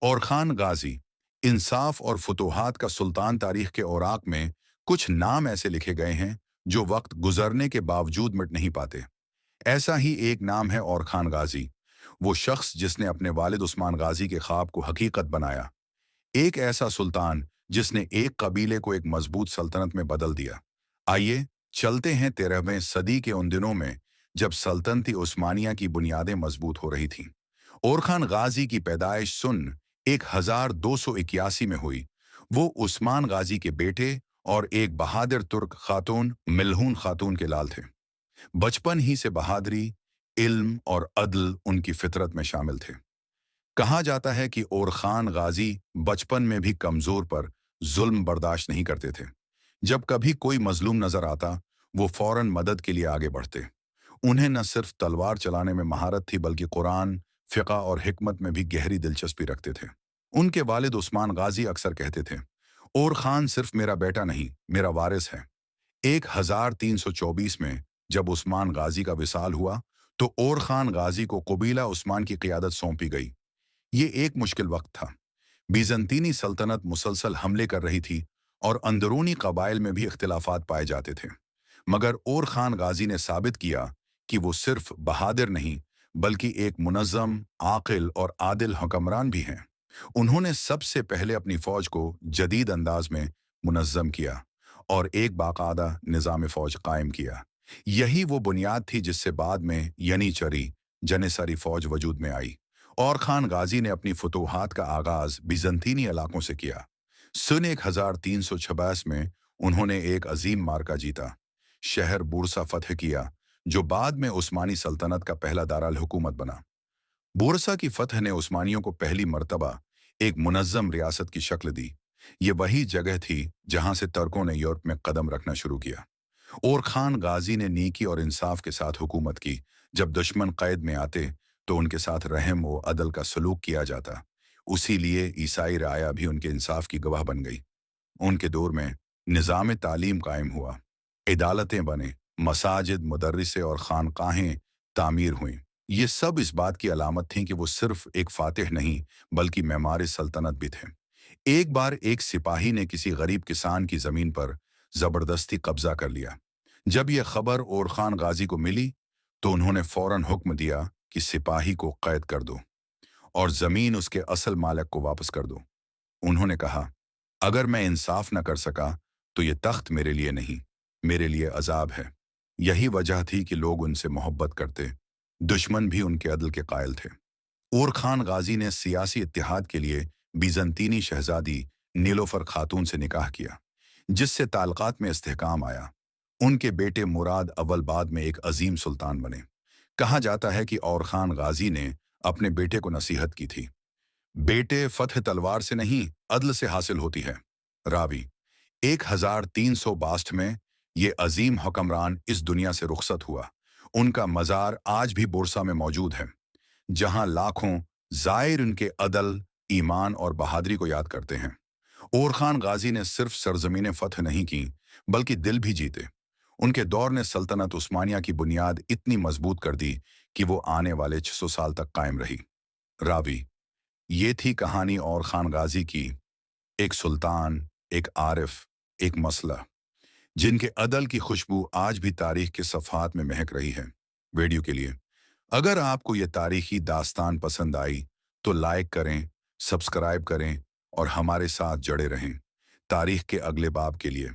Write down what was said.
और खान गाजी, इंसाफ और फतूहात का सुल्तान। तारीख के औराक में कुछ नाम ऐसे लिखे गए हैं जो वक्त गुजरने के बावजूद मिट नहीं पाते। ऐसा ही एक नाम है और खान गाजी, वो शख्स जिसने अपने वालिद उस्मान गाजी के ख्वाब को हकीकत बनाया। एक ऐसा सुल्तान जिसने एक कबीले को एक मजबूत सल्तनत में बदल दिया। आइए चलते हैं 13वीं सदी के उन दिनों में जब सल्तनती उस्मानिया की बुनियादें मजबूत हो रही थीं। और खान गाजी की पैदाइश सन 1281 में हुई। वो उस्मान गाजी के बेटे और एक बहादुर तुर्क खातून मिल्हून खातून के लाल थे। बचपन ही से बहादुरी, इल्म और अदल उनकी फितरत में शामिल थे। कहा जाता है कि और खान गाजी बचपन में भी कमजोर पर जुल्म बर्दाश्त नहीं करते थे। जब कभी कोई मजलूम नजर आता, वो फौरन मदद के लिए आगे बढ़ते। उन्हें न सिर्फ तलवार चलाने में महारत थी बल्कि कुरान, फिक़ा और हिकमत में भी गहरी दिलचस्पी रखते थे। उनके वालिद उस्मान गाजी अक्सर कहते थे, और खान सिर्फ मेरा बेटा नहीं, मेरा वारिस है। 1324 में जब उस्मान गाजी का विसाल हुआ तो और खान गाजी को कबीला उस्मान की क़ियादत सौंपी गई। ये एक मुश्किल वक्त था। बीज़ंतीनी सल्तनत मुसलसल हमले कर रही थी और अंदरूनी कबाइल में भी इख्तिलाफात पाए जाते थे। मगर और खान गाजी ने साबित किया कि वो सिर्फ बहादुर नहीं बल्कि एक मुनज़्ज़म, आकिल और आदिल हुक्मरान भी हैं। उन्होंने सबसे पहले अपनी फौज को जदीद अंदाज में मुनज़्ज़म किया और एक बाकायदा निज़ाम फौज कायम किया। यही वो बुनियाद थी जिससे बाद में यनीचरी जनेसरी फौज वजूद में आई। और खान गाजी ने अपनी फतूहात का आगाज बिजंतीनी इलाकों से किया। सन 1326 में उन्होंने एक अजीम मार्का जीता, शहर बुरसा फतह किया, जो बाद में उस्मानी सल्तनत का पहला दारुल हुकूमत बना। बुरसा की फतह ने उस्मानियों को पहली मर्तबा एक मुनज़्ज़म रियासत की शक्ल दी। ये वही जगह थी जहां से तुर्कों ने यूरोप में कदम रखना शुरू किया। और खान गाजी ने नीकी और इंसाफ के साथ हुकूमत की। जब दुश्मन कैद में आते तो उनके साथ रहम व अदल का सलूक किया जाता। उसी लिए ईसाई राया भी उनके इंसाफ की गवाह बन गई। उनके दौर में निज़ाम तालीम कायम हुआ, इदालतें बने, मसाजिद, मुदर्रिसे और खानकाहें तामीर हुईं। ये सब इस बात की अलामत थी कि वो सिर्फ एक फातिह नहीं बल्कि मेमार सल्तनत भी थे। एक बार एक सिपाही ने किसी गरीब किसान की जमीन पर जबरदस्ती कब्जा कर लिया। जब यह खबर और खान गाजी को मिली तो उन्होंने फौरन हुक्म दिया कि सिपाही को कैद कर दो और जमीन उसके असल मालिक को वापस कर दो। उन्होंने कहा, अगर मैं इंसाफ न कर सका तो ये तख्त मेरे लिए नहीं, मेरे लिए अजाब है। यही वजह थी कि लोग उनसे मोहब्बत करते, दुश्मन भी उनके अदल के कायल थे। और खान गाजी ने सियासी इत्तेहाद के लिए बीज़ंतीनी शहजादी नीलोफर खातून से निकाह किया, जिससे ताल्लुकात में इस्तेहकाम आया। उनके बेटे मुराद अव्वल बाद में एक अजीम सुल्तान बने। कहा जाता है कि और खान गाजी ने अपने बेटे को नसीहत की थी, बेटे, फतह तलवार से नहीं अदल से हासिल होती है। रावी 1362 में ये अजीम हुक्मरान इस दुनिया से रुखसत हुआ। उनका मज़ार आज भी बुरसा में मौजूद है, जहां लाखों ज़ायर उनके अदल, ईमान और बहादुरी को याद करते हैं। और खान गाजी ने सिर्फ सरजमीनें फतह नहीं की बल्कि दिल भी जीते। उनके दौर ने सल्तनत उस्मानिया की बुनियाद इतनी मजबूत कर दी कि वो आने वाले 600 साल तक कायम रही। रावी, ये थी कहानी और खान गाजी की, एक सुल्तान, एक आरिफ, एक मसला, जिनके अदल की खुशबू आज भी तारीख के सफ़हात में महक रही है। वीडियो के लिए अगर आपको ये तारीखी दास्तान पसंद आई तो लाइक करें, सब्सक्राइब करें और हमारे साथ जुड़े रहें तारीख के अगले बाब के लिए।